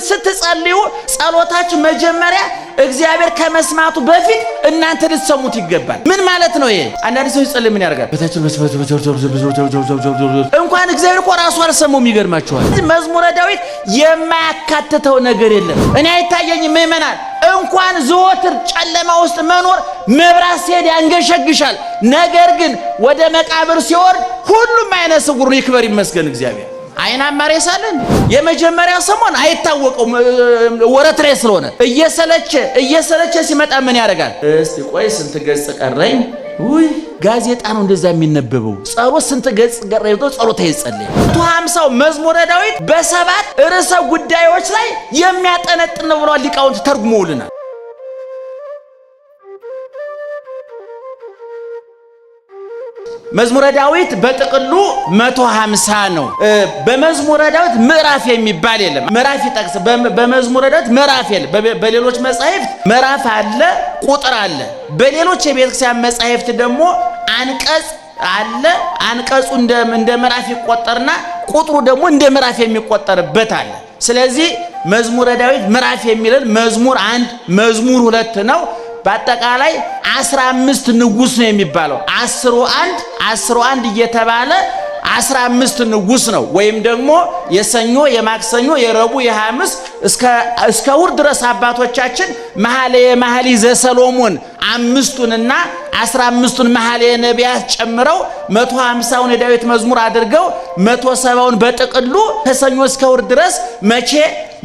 ስትጸልዩ ጸሎታችሁ መጀመሪያ እግዚአብሔር ከመስማቱ በፊት እናንተ ልትሰሙት ይገባል። ምን ማለት ነው ይሄ? አንዳንድ ሰው ይጸልይ ምን ያደርጋል? እንኳን እግዚአብሔር እኮ ራሱ አልሰማውም። ይገርማችኋል። መዝሙረ ዳዊት የማያካትተው ነገር የለም። እኔ አይታየኝም ምእመናን እንኳን ዘወትር ጨለማ ውስጥ መኖር መብራት ሲሄድ ያንገሸግሻል። ነገር ግን ወደ መቃብር ሲወርድ ሁሉም አይነ ስውር ይክበር ይመስገን እግዚአብሔር። አይናማ ሬሳ አለን። የመጀመሪያ ሰሞን አይታወቀውም ወረት ላይ ስለሆነ እየሰለቸ ሲመጣ ምን ያደርጋል? እስቲ ቆይ ስንት ገጽ ቀረኝ? ውይ ጋዜጣ ነው እንደዛ የሚነበበው። ጸሎት ስንት ገጽ ቀረኝ ብሎ ጸሎት አይጸልይ። 150 መዝሙረ ዳዊት በሰባት ርዕሰ ጉዳዮች ላይ የሚያጠነጥን ነው ብለው ሊቃውንት ተርጉመውልናል። መዝሙረ ዳዊት በጥቅሉ 150 ነው። በመዝሙረ ዳዊት ምዕራፍ የሚባል የለም። ምዕራፍ ይጠቅስ በመዝሙረ ዳዊት ምዕራፍ የለም። በሌሎች መጻሕፍት ምዕራፍ አለ፣ ቁጥር አለ። በሌሎች የቤተክርስቲያን መጻሕፍት ደግሞ አንቀጽ አለ። አንቀጹ እንደ ምዕራፍ ይቆጠርና ቁጥሩ ደግሞ እንደ ምዕራፍ የሚቆጠርበት አለ። ስለዚህ መዝሙረ ዳዊት ምዕራፍ የሚለው መዝሙር 1 መዝሙር 2 ነው። በአጠቃላይ 15 ንጉስ ነው የሚባለው። 11 እየተባለ 15 ንጉስ ነው። ወይም ደግሞ የሰኞ የማክሰኞ የረቡዕ የሐሙስ እስከ እሑድ ድረስ አባቶቻችን መኃልየ ዘሰሎሞን 5ቱንና 15ቱን መኃልየ ነቢያት ጨምረው 150ውን የዳዊት መዝሙር አድርገው 170ውን በጥቅሉ ከሰኞ እስከ እሑድ ድረስ መቼ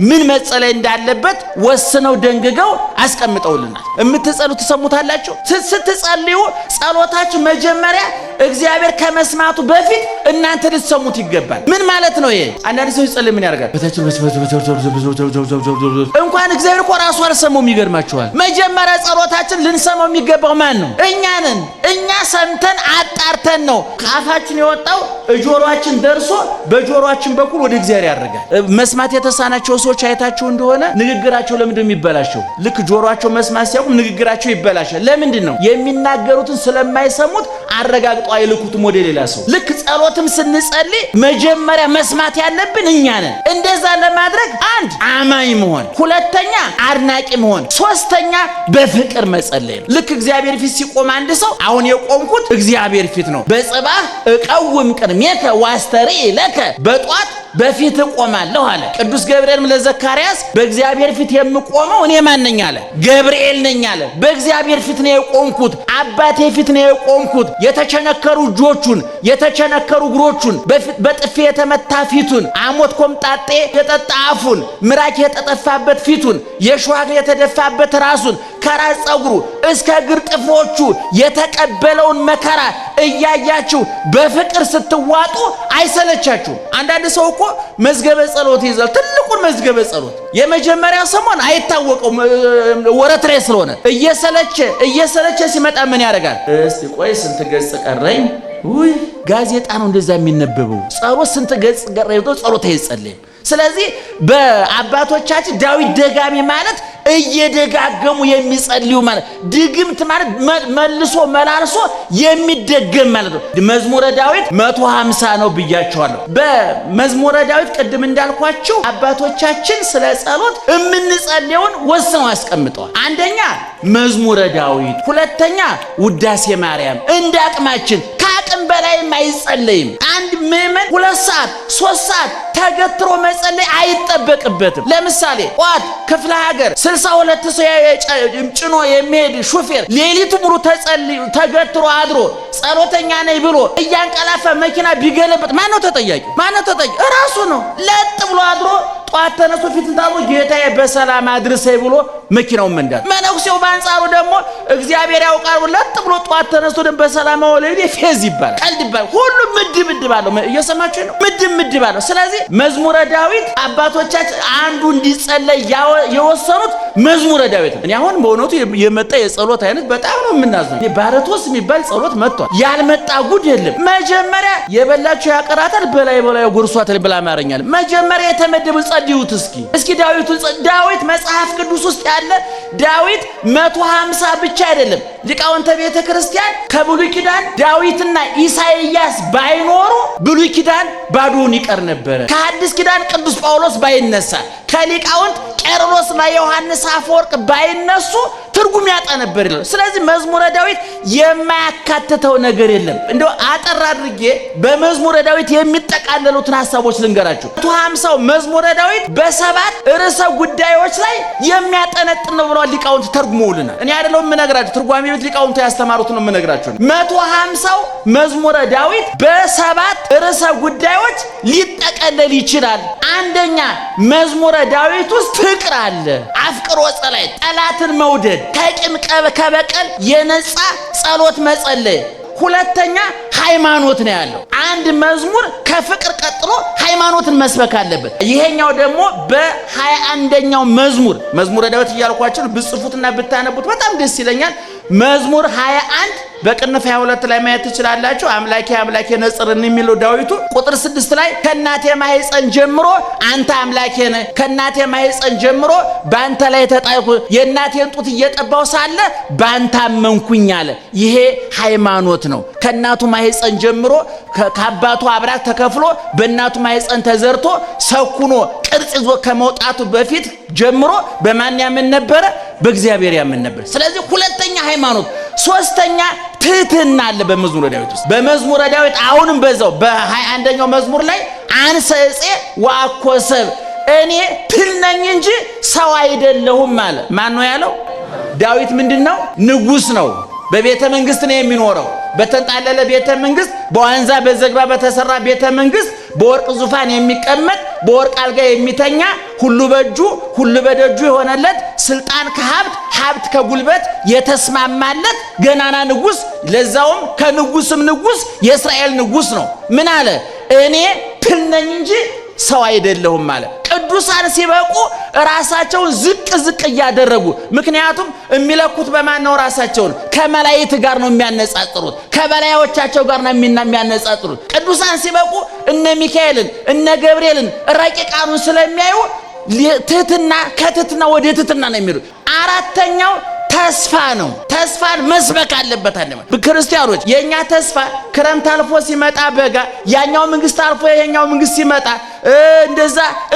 ምን መጸለይ እንዳለበት ወስነው ደንግገው አስቀምጠውልናል። እምትጸልዩ ተሰሙታላችሁ። ስትጸልዩ ጸሎታችሁ መጀመሪያ እግዚአብሔር ከመስማቱ በፊት እናንተ ልትሰሙት ይገባል። ምን ማለት ነው ይሄ? አንዳንድ ሰው ይጸልይ ምን ያደርጋል? እንኳን እግዚአብሔር እኮ ራሱ አልሰማውም። ይገርማችኋል። መጀመሪያ ጸሎታችን ልንሰማው የሚገባው ማን ነው? እኛ ነን። እኛ ሰምተን አጣርተን ነው ከአፋችን የወጣው ጆሮአችን ደርሶ በጆሮአችን በኩል ወደ እግዚአብሔር ያደርጋል። መስማት የተሳናቸው ሰዎች አይታችሁ እንደሆነ ንግግራቸው ለምንድን ነው የሚበላሸው? ልክ ጆሮአቸው መስማት ሲያውቁ ንግግራቸው ይበላሻል። ለምንድን ነው? የሚናገሩትን ስለማይሰሙት አረጋግጠው አይልኩትም ወደ ሌላ ሰው። ልክ ጸሎትም ስንጸልይ መጀመሪያ መስማት ያለብን እኛ ነን። እንደዛ ለማድረግ አንድ አማኝ መሆን፣ ሁለተኛ አድናቂ መሆን፣ ሶስተኛ በፍቅር መጸለይ ነው። ልክ እግዚአብሔር ፊት ሲቆም አንድ ሰው አሁን የቆምኩት እግዚአብሔር ፊት ነው። በጽባህ እቀውም ቅድሜከ ዋስተርኢ ለከ በጧት በፊት ቆማለሁ አለ ቅዱስ ገብርኤልም ለዘካርያስ። በእግዚአብሔር ፊት የምቆመው እኔ ማን ነኝ አለ? ገብርኤል ነኝ አለ። በእግዚአብሔር ፊት ነው የቆምኩት፣ አባቴ ፊት ነው የቆምኩት። የተቸነከሩ እጆቹን፣ የተቸነከሩ እግሮቹን፣ በጥፊ የተመታ ፊቱን፣ አሞት ኮምጣጤ የጠጣ አፉን፣ ምራቅ የተጠፋበት ፊቱን፣ የሸዋግ የተደፋበት ራሱን፣ ከራስ ፀጉሩ እስከ እግር ጥፍሮቹ የተቀበለውን መከራ እያያችሁ በፍቅር ስትዋጡ አይሰለቻችሁ? አንዳንድ ሰው እኮ መዝገበ ጸሎት ይዛል። ትልቁን መዝገበ ጸሎት የመጀመሪያ ሰሞን አይታወቀውም ወረት ላይ ስለሆነ እየሰለቸ ሲመጣ ምን ያደርጋል? እስቲ ቆይ ስንት ገጽ ቀረኝ? ውይ ጋዜጣ ነው እንደዛ የሚነበበው። ጸሎት ስንት ገጽ ቀረኝ ብሎ ጸሎት አይጸልይም። ስለዚህ በአባቶቻችን ዳዊት ደጋሚ ማለት እየደጋገሙ የሚጸልዩ ማለት፣ ድግምት ማለት መልሶ መላልሶ የሚደገም ማለት ነው። መዝሙረ ዳዊት 150 ነው ብያቸዋለሁ። በመዝሙረ ዳዊት ቅድም እንዳልኳችሁ አባቶቻችን ስለ ጸሎት የምንጸልየውን ወስነው አስቀምጠዋል። አንደኛ መዝሙረ ዳዊት፣ ሁለተኛ ውዳሴ ማርያም። እንደ አቅማችን ከአቅም በላይም አይጸለይም። አንድ ምዕመን 2 ሰዓት 3 ሰዓት ተገትሮ መጸለይ አይጠበቅበትም። ለምሳሌ ጧት ክፍለ ሀገር 62 ሰው ጭኖ የሚሄድ ሹፌር ሌሊቱ ሙሉ ተገትሮ አድሮ ጸሎተኛ ነኝ ብሎ እያንቀላፈ መኪና ቢገለብጥ ማን ነው ተጠያቂ? እራሱ ነው። ለጥ ብሎ አድሮ ጧት ተነስቶ ፊት ታቦ ጌታዬ በሰላም አድርሰኝ ብሎ መኪናውን መንዳት። መነኩሴው በአንጻሩ ደግሞ እግዚአብሔር ያውቃል ለጥ ብሎ ጧት ተነስቶ ደግሞ በሰላም ወለዴ ፌዝ ይባላል፣ ቀልድ ይባላል። ሁሉ ምድብ አለው። እየሰማችሁ ነው? ምድብ አለው። ስለዚህ መዝሙረ ዳዊት አባቶቻችን አንዱ እንዲጸለይ የወሰኑት መዝሙረ ዳዊት ነው። እኔ አሁን በእውነቱ የመጣ የጸሎት አይነት በጣም ነው የምናዝነው። ባረቶስ የሚባል ጸሎት መጥቷል። ያልመጣ ጉድ የለም። መጀመሪያ የበላችሁ ያቀራታል በላይ ጉርሷታል ብላ ማረኛል። መጀመሪያ የተመደቡ ጸልዩት እስኪ ዳዊት መጽሐፍ ቅዱስ ውስጥ ያለ ዳዊት 150 ብቻ አይደለም ሊቃውንተ ቤተ ክርስቲያን ከብሉይ ኪዳን ዳዊትና ኢሳይያስ ባይኖሩ ብሉይ ኪዳን ባዶውን ይቀር ነበር። ከሐዲስ ኪዳን ቅዱስ ጳውሎስ ባይነሳ ከሊቃውንት ቄርሎስና ዮሐንስ አፈወርቅ ባይነሱ ትርጉም ያጣ ነበር ይላል። ስለዚህ መዝሙረ ዳዊት የማያካትተው ነገር የለም። እንደው አጠር አድርጌ በመዝሙረ ዳዊት የሚጠቃለሉትን ሐሳቦች ልንገራችሁ። 150 መዝሙረ ዳዊት በሰባት ርዕሰ ጉዳዮች ላይ የሚያጠነጥን ነው ብለው ሊቃውንት ተርጉመውልናል። እኔ አይደለም የምነግራችሁ፣ ትርጓሜ ቤት ሊቃውንቱ ያስተማሩት ነው የምነግራችሁ። 150 መዝሙረ ዳዊት በሰባት ርዕሰ ጉዳዮች ሊጠቀለል ይችላል። አንደኛ መዝሙረ ዳዊት ውስጥ ፍቅር አለ። አፍቅሮ ጸሎት፣ ጠላትን መውደድ፣ ከቂም ከበቀል የነጻ ጸሎት መጸለይ። ሁለተኛ ሃይማኖት ነው ያለው። አንድ መዝሙር ከፍቅር ቀጥሎ ሃይማኖትን መስበክ አለበት። ይሄኛው ደግሞ በ21ኛው መዝሙረ ዳዊት እያልኳችሁ ብጽፉትና ብታነቡት በጣም ደስ ይለኛል። መዝሙር 21 በቅንፍ 22 ላይ ማየት ትችላላችሁ። አምላኬ አምላኬ ነጽርን የሚለው ዳዊቱ ቁጥር 6 ላይ ከናቴ ማህፀን ጀምሮ አንተ አምላኬ ነህ፣ ከናቴ ማህፀን ጀምሮ ባንተ ላይ ተጣይኩ፣ የናቴን ጡት እየጠባው ሳለ ባንተ አመንኩኝ አለ። ይሄ ሃይማኖት ነው። ከናቱ ማህፀን ጀምሮ ከአባቱ አብራክ ተከፍሎ በእናቱ ማህፀን ተዘርቶ ሰኩኖ ቅርጽ ይዞ ከመውጣቱ በፊት ጀምሮ በማን ያምን ነበር? በእግዚአብሔር ያምን ነበር። ስለዚህ ሁለተኛ ሃይማኖት፣ ሶስተኛ ትህትና አለ በመዝሙረ ዳዊት ውስጥ። በመዝሙረ ዳዊት አሁንም በዛው በ21ኛው መዝሙር ላይ አንሰ ዕፄ ወአኮ ሰብእ፣ እኔ ትል ነኝ እንጂ ሰው አይደለሁም አለ። ማን ነው ያለው? ዳዊት ምንድነው? ንጉስ ነው። በቤተ መንግስት ነው የሚኖረው። በተንጣለለ ቤተ መንግስት፣ በዋንዛ በዘግባ በተሰራ ቤተ መንግስት በወርቅ ዙፋን የሚቀመጥ በወርቅ አልጋ የሚተኛ ሁሉ በእጁ ሁሉ በደጁ የሆነለት ስልጣን ከሀብት ሀብት ከጉልበት የተስማማለት ገናና ንጉስ፣ ለዛውም ከንጉስም ንጉስ የእስራኤል ንጉስ ነው። ምን አለ? እኔ ትል ነኝ እንጂ ሰው አይደለሁም ማለት። ቅዱሳን ሲበቁ ራሳቸውን ዝቅ እያደረጉ፣ ምክንያቱም የሚለኩት በማን ነው? ራሳቸውን ከመላእክት ጋር ነው የሚያነጻጽሩት፣ ከበላዮቻቸው ጋር ነው የሚያነጻጽሩት። ቅዱሳን ሲበቁ እነ ሚካኤልን እነ ገብርኤልን ረቂቃኑን ስለሚያዩ ትህትና ከትህትና ወደ ትህትና ነው የሚሉት። አራተኛው ተስፋ ነው። ተስፋን መስበክ አለበት። ክርስቲያኖች የኛ ተስፋ ክረምት አልፎ ሲመጣ በጋ፣ ያኛው መንግስት አልፎ የኛው መንግስት ሲመጣ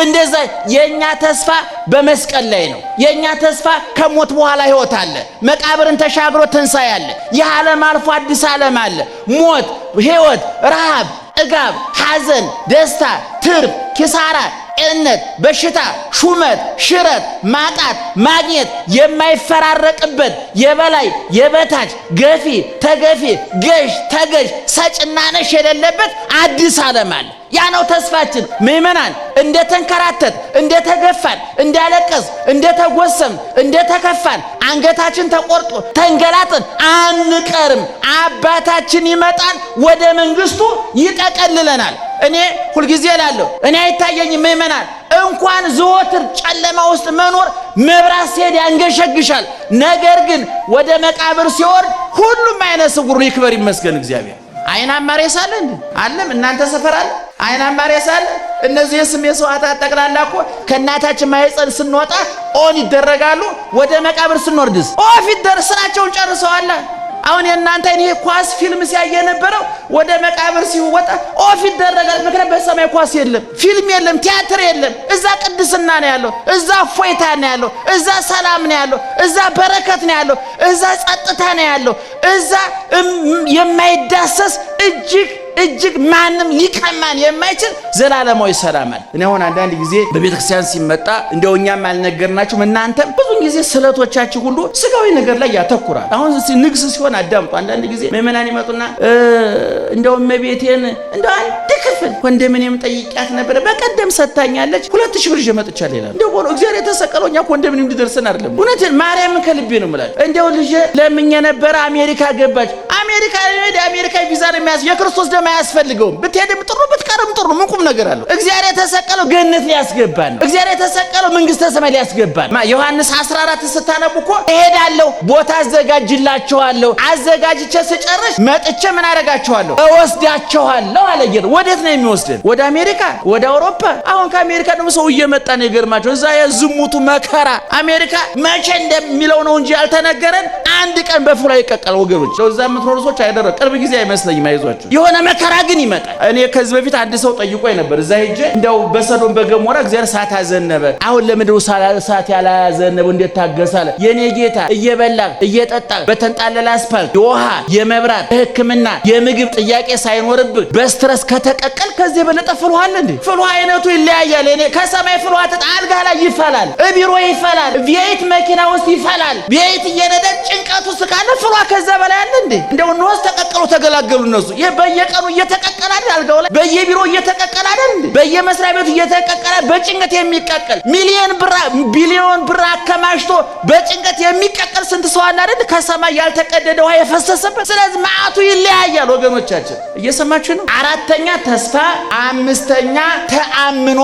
እንደዛ የኛ ተስፋ በመስቀል ላይ ነው። የኛ ተስፋ ከሞት በኋላ ህይወት አለ። መቃብርን ተሻግሮ ትንሣኤ አለ። የዓለም አልፎ አዲስ ዓለም አለ። ሞት፣ ህይወት፣ ረሃብ፣ ጥጋብ፣ ሐዘን፣ ደስታ፣ ትርፍ፣ ኪሳራ፣ ጤንነት፣ በሽታ፣ ሹመት፣ ሽረት፣ ማጣት፣ ማግኘት የማይፈራረቅበት የበላይ የበታች ገፊ ተገፊ ገዥ ተገዥ ሰጭና ነሽ የሌለበት አዲስ ዓለም አለ። ያ ነው ተስፋችን። ምእመናን እንደተንከራተት እንደተገፋን እንዳለቀስ እንደተጎሰም እንደተከፋን አንገታችን ተቆርጦ ተንገላጥን አንቀርም። አባታችን ይመጣል፣ ወደ መንግስቱ ይጠቀልለናል። እኔ ሁልጊዜ እላለሁ፣ እኔ አይታየኝም ምእመናን፣ እንኳን ዘወትር ጨለማ ውስጥ መኖር መብራት ሲሄድ ያንገሸግሻል። ነገር ግን ወደ መቃብር ሲወርድ ሁሉም አይነ ስውር ይክበር ይመስገን እግዚአብሔር። አይናማ ሬሳ አለ እንዴ? አለም እናንተ ሰፈር አለ አይናማ ሬሳ አለ? እነዚህ የስም የሰዋዕታት ጠቅላላ እኮ ከእናታችን ማህፀን ስንወጣ ኦን ይደረጋሉ። ወደ መቃብር ስንወርድስ ኦፍ ስራቸውን ጨርሰዋል። አሁን የእናንተ እኔ ኳስ ፊልም ሲያየ ነበረው ወደ መቃብር ሲወጣ ኦፍ ይደረጋል። ምክንያቱም በሰማይ ኳስ የለም፣ ፊልም የለም፣ ቲያትር የለም። እዛ ቅድስና ነው ያለው፣ እዛ ፎይታ ነው ያለው፣ እዛ ሰላም ነው ያለው፣ እዛ በረከት ነው ያለው፣ እዛ ጸጥታ ነው ያለው፣ እዛ የማይዳሰስ እጅግ ማንም ሊቀማን የማይችል ዘላለማዊ ሰላም አለ። እኔ አሁን አንዳንድ ጊዜ በቤተክርስቲያን ሲመጣ እንደው እኛም አልነገርናችሁም፣ እናንተም ብዙ ጊዜ ስለቶቻችሁ ሁሉ ስጋዊ ነገር ላይ ያተኩራል። አሁን ንግስ ሲሆን አዳምጡ። አንዳንድ ጊዜ ምእመናን ይመጡና እንደው እመቤቴን እንደው አንድ ክፍል ኮንዶሚኒየም ጠይቂያት ነበር፣ በቀደም ሰጥታኛለች፣ 2000 ብር ይዤ መጥቻለሁ ይላል። እንደው ቦሎ እግዚአብሔር የተሰቀለው እኛ ኮንዶሚኒየም እንዲደርሰን አይደለም። እውነቴን ማርያምን ከልቤ ነው የምላችሁ። እንደው ልጄ ለምኜ ነበር፣ አሜሪካ ገባች። አሜሪካ ቪዛ ነው የሚያዝ፣ የክርስቶስ ደም አያስፈልገውም። ብትሄድም ጥሩ ብትቀርም ጥሩ፣ ምን ቁም ነገር አለው? እግዚአብሔር የተሰቀለው ገነት ሊያስገባን ነው። እግዚአብሔር የተሰቀለው መንግስተ ሰማይ ሊያስገባን። ዮሐንስ 14 ስታነቡ እኮ እሄዳለሁ፣ ቦታ አዘጋጅላችኋለሁ፣ አዘጋጅቼ ስጨርስ መጥቼ ምን አደርጋችኋለሁ? እወስዳችኋለሁ አለ ጌታ። ወዴት ነው የሚወስደን? ወደ አሜሪካ፣ ወደ አውሮፓ። አሁን ከአሜሪካ ደግሞ ሰው እየመጣ ነው። ይገርማቸው። እዛ የዝሙቱ መከራ አሜሪካ መቼ እንደሚለው ነው እንጂ ያልተነገረን በአንድ ቀን በፍሏ ይቀቀል ወገኖች። ለዛ የምትኖሩ ሰዎች አይደረም። ቅርብ ጊዜ አይመስለኝም፣ አይዟችሁ። የሆነ መከራ ግን ይመጣል። እኔ ከዚህ በፊት አንድ ሰው ጠይቆኝ ነበር። እዛ ሄጄ እንደው በሰዶም በገሞራ እግዚአብሔር እሳት አዘነበ፣ አሁን ለምድሩ እሳት ያላዘነበው እንዴት ታገሳለ? የኔ ጌታ እየበላ እየጠጣ በተንጣለለ አስፓልት የውሃ የመብራት የሕክምና የምግብ ጥያቄ ሳይኖርብህ በስትረስ ከተቀቀል ከዚህ የበለጠ ፍልውሃ አለ እንዴ? ፍልውሃ አይነቱ ይለያያል። እኔ ከሰማይ ፍልውሃ አልጋ ላይ ይፈላል፣ ቢሮ ይፈላል፣ ቤት መኪና ውስጥ ይፈላል። ቤት እየነደ ጭንቀቱ ስካለ ፍልውሃ ከዛ በላይ አለ እንዴ? እንደው እነሱ ተቀቀሉ ተገላገሉ። እነሱ በየቀኑ እየተቀቀለ አይደል? አልጋው ላይ በየቢሮ እየተቀቀለ አይደል እንዴ? በየመስሪያ ቤቱ እየተቀቀለ በጭንቀት የሚቀቀል ቢሊዮን ብር አከማችቶ በጭንቀት የሚቀቀል ስንት ሰው አለ አይደል? ከሰማይ ያልተቀደደ ውሃ የፈሰሰበት። ስለዚህ መዓቱ ይለያያል ወገኖቻችን፣ እየሰማችሁ ነው። አራተኛ ተስፋ፣ አምስተኛ ተአምኖ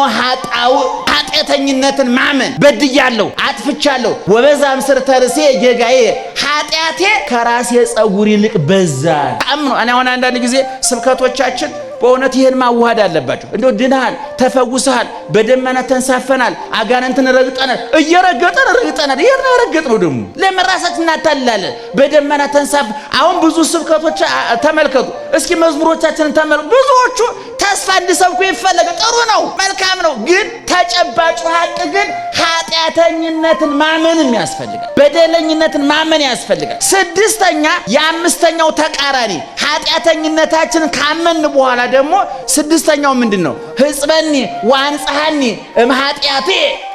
ኃጢአተኝነትን ማመን። በድያለሁ፣ አጥፍቻለሁ፣ ወበዛም ስር ተርሴ ጌጋዬ ኃጢአቴ ከራሴ ጸጉር ይልቅ በዛ። አምኖ እኔ አሁን አንዳንድ ጊዜ ስብከቶቻችን በእውነት ይሄን ማዋሃድ አለባቸው። እንደው ድነሃል፣ ተፈውሰሃል፣ በደመና ተንሳፈናል፣ አጋንንትን ረግጠናል። እየረገጠን ረግጠናል። ይሄን ረገጥነው ደግሞ ለመራሳችን እናታልላለን። በደመና ተንሳፍ። አሁን ብዙ ስብከቶች ተመልከቱ እስኪ፣ መዝሙሮቻችንን ተመልከቱ። ብዙዎቹ ተስፋ እንዲሰብኩ ይፈለጋል። ጥሩ ነው፣ መልካም ነው። ግን ተጨባጩ ሀቅ ግን ኃጢአተኝነትን ማመንም ያስፈልጋል። በደለኝነትን ማመን ያስፈልጋል። ስድስተኛ የአምስተኛው ተቃራኒ ኃጢአተኝነታችንን ካመን በኋላ ደግሞ ስድስተኛው ምንድነው? ህጽበኒ ወአንጽሐኒ እምኃጢአቴ፣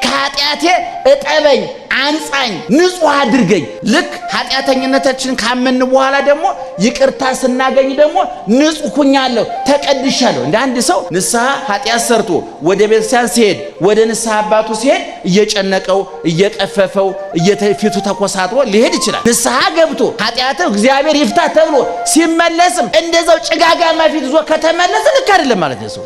ከኃጢአቴ እጠበኝ፣ አንጻኝ፣ ንጹህ አድርገኝ። ልክ ኃጢአተኝነታችንን ካመን በኋላ ደግሞ ይቅርታ ስናገኝ ደግሞ ንጹህ ሁኛለሁ፣ ተቀድሻለሁ። እንደ አንድ ሰው ንስሐ ኃጢአት ሰርቶ ወደ ቤተክርስቲያን ሲሄድ ወደ ንስሐ አባቱ ሲሄድ እየጨነቀው እየቀፈፈው ፊቱ ተኮሳትሮ ሊሄድ ይችላል። ንስሐ ገብቶ ኃጢአቱ እግዚአብሔር ይፍታ ተብሎ ሲመለስም እንደዛው ጭጋጋማ ፊት ይዞ ከተመለሰ ልክ አይደለም ማለት ነው።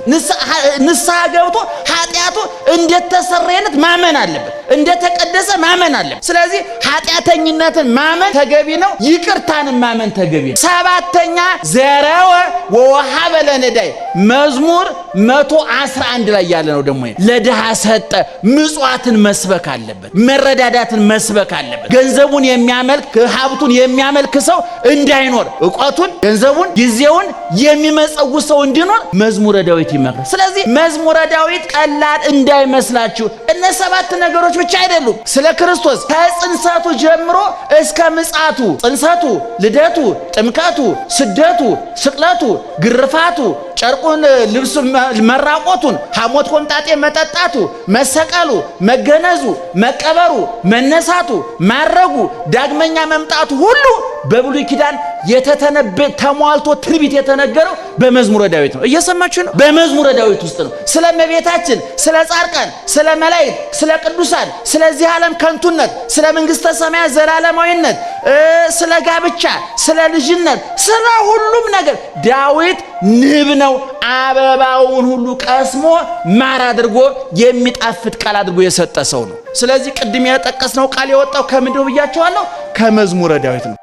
ንስሐ ገብቶ ኃጢአቱ እንደተሰረየለት ማመን አለበት፣ እንደተቀደሰ ማመን አለበት። ስለዚህ ኃጢአተኝነትን ማመን ተገቢ ነው፣ ይቅርታንም ማመን ተገቢ ነው። ሰባተኛ ዘረወ ወወሀበ ለነዳይ መዝሙር 111 ላይ ያለ ነው። ደግሞ ለድሃ ሰጠ። ምጽዋትን መስበክ አለበት፣ መረዳዳትን መስበክ አለበት። ገንዘቡን የሚያመልክ ሀብቱን የሚያመልክ ሰው እንዳይኖር፣ ዕውቀቱን ገንዘቡን ጊዜውን የሚመጸውት ሰው እንዲኖር መዝሙረ ዳዊት ይመክራል። ስለዚህ መዝሙረ ዳዊት ቀላል እንዳይመስላችሁ። እነ 7 ነገሮች ብቻ አይደሉም። ስለ ክርስቶስ ከጽንሰቱ ጀምሮ እስከ ምጽአቱ፣ ጽንሰቱ፣ ልደቱ፣ ጥምቀቱ፣ ስደቱ፣ ስቅለቱ፣ ግርፋቱ፣ ጨርቁን ልብሱ መራቆቱን፣ ሐሞት ኮምጣጤ መጠጣቱ፣ መሰቀሉ፣ መገነዙ፣ መቀበሩ፣ መነሳቱ፣ ማረጉ፣ ዳግመኛ መምጣቱ ሁሉ በብሉይ ኪዳን ተሟልቶ ትንቢት የተነገረው በመዝሙረ ዳዊት ነው። እየሰማችሁ ነው። በመዝሙረ ዳዊት ውስጥ ነው። ስለ እመቤታችን፣ ስለ ጻድቃን፣ ስለ መላእክት፣ ስለ ቅዱሳን፣ ስለዚህ ዓለም ከንቱነት፣ ስለ መንግስተ ሰማያት ዘላለማዊነት፣ ስለ ጋብቻ፣ ስለ ልጅነት፣ ስለ ሁሉም ነገር ዳዊት ንብ ነው። አበባውን ሁሉ ቀስሞ ማር አድርጎ የሚጣፍጥ ቃል አድርጎ የሰጠ ሰው ነው። ስለዚህ ቅድም የጠቀስነው ቃል የወጣው ከምንድነው ብያቸዋለሁ? ከመዝሙረ ዳዊት ነው።